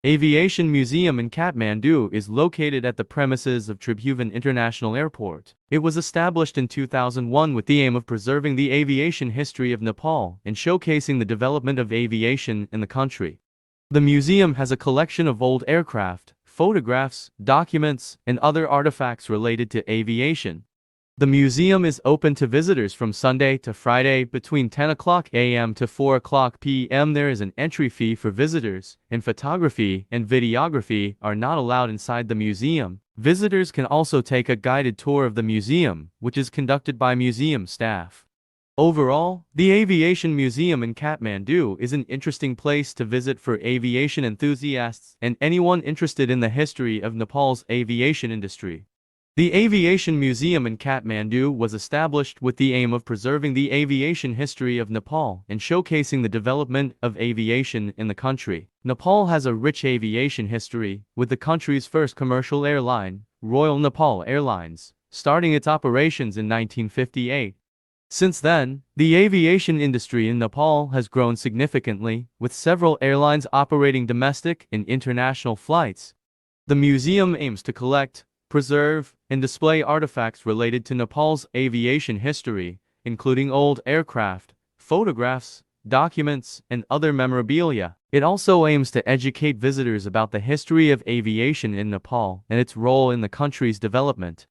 Aviation Museum in Kathmandu is located at the premises of Tribhuvan International Airport. It was established in 2001 with the aim of preserving the aviation history of Nepal and showcasing the development of aviation in the country. The museum has a collection of old aircraft, photographs, documents, and other artifacts related to aviation. The museum is open to visitors from Sunday to Friday between 10 a.m. to 4 p.m. There is an entry fee for visitors, and photography and videography are not allowed inside the museum. Visitors can also take a guided tour of the museum, which is conducted by museum staff. Overall, the Aviation Museum in Kathmandu is an interesting place to visit for aviation enthusiasts and anyone interested in the history of Nepal's aviation industry. The Aviation Museum in Kathmandu was established with the aim of preserving the aviation history of Nepal and showcasing the development of aviation in the country. Nepal has a rich aviation history, with the country's first commercial airline, Royal Nepal Airlines, starting its operations in 1958. Since then, the aviation industry in Nepal has grown significantly, with several airlines operating domestic and international flights. The museum aims to collect, preserve, and display artifacts related to Nepal's aviation history, including old aircraft, photographs, documents, and other memorabilia. It also aims to educate visitors about the history of aviation in Nepal and its role in the country's development.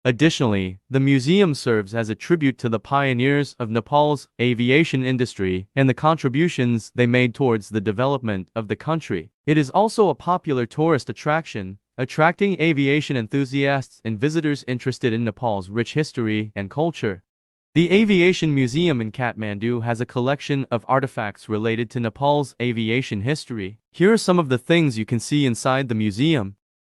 Additionally, the museum serves as a tribute to the pioneers of Nepal's aviation industry and the contributions they made towards the development of the country. It is also a popular tourist attraction, attracting aviation enthusiasts and visitors interested in Nepal's rich history and culture. The Aviation Museum in Kathmandu has a collection of artifacts related to Nepal's aviation history. Here are some of the things you can see inside the museum.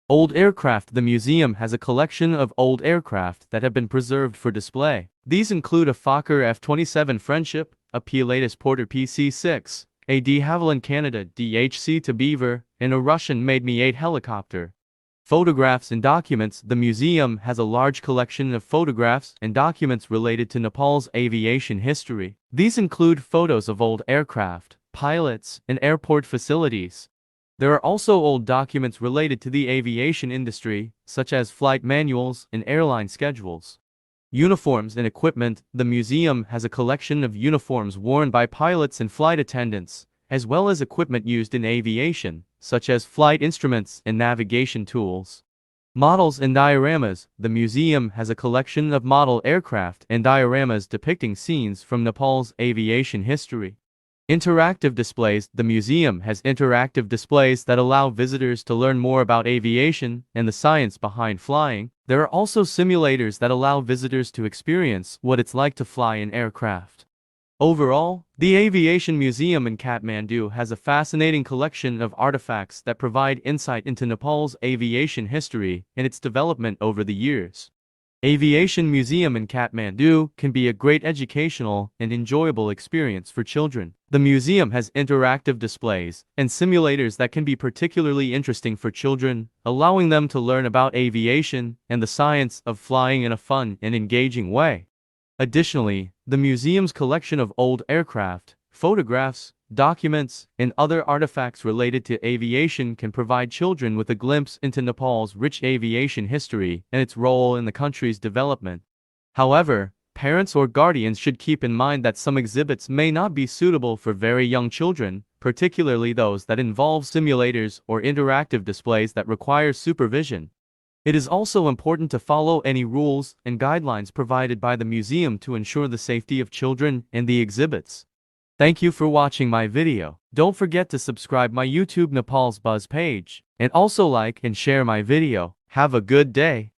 Old aircraft. The museum has a collection of old aircraft that have been preserved for display. These include a Fokker F-27 Friendship, a Pilatus Porter PC-6, a de Havilland Canada DHC to Beaver, and a Russian-made Mi-8 helicopter. Photographs and documents. The museum has a large collection of photographs and documents related to Nepal's aviation history. These include photos of old aircraft, pilots, and airport facilities. There are also old documents related to the aviation industry, such as flight manuals and airline schedules. Uniforms and equipment. The museum has a collection of uniforms worn by pilots and flight attendants, as well as equipment used in aviation, such as flight instruments and navigation tools. Models and dioramas. The museum has a collection of model aircraft and dioramas depicting scenes from Nepal's aviation history. Interactive displays. The museum has interactive displays that allow visitors to learn more about aviation and the science behind flying. There are also simulators that allow visitors to experience what it's like to fly an aircraft. Overall, the Aviation Museum in Kathmandu has a fascinating collection of artifacts that provide insight into Nepal's aviation history and its development over the years. Aviation Museum in Kathmandu can be a great educational and enjoyable experience for children. The museum has interactive displays and simulators that can be particularly interesting for children, allowing them to learn about aviation and the science of flying in a fun and engaging way. Additionally, the museum's collection of old aircraft, photographs, documents, and other artifacts related to aviation can provide children with a glimpse into Nepal's rich aviation history and its role in the country's development. However, parents or guardians should keep in mind that some exhibits may not be suitable for very young children, particularly those that involve simulators or interactive displays that require supervision. It is also important to follow any rules and guidelines provided by the museum to ensure the safety of children and the exhibits. Thank you for watching my video. Don't forget to subscribe my YouTube Nepal's Buzz page, and also like and share my video. Have a good day.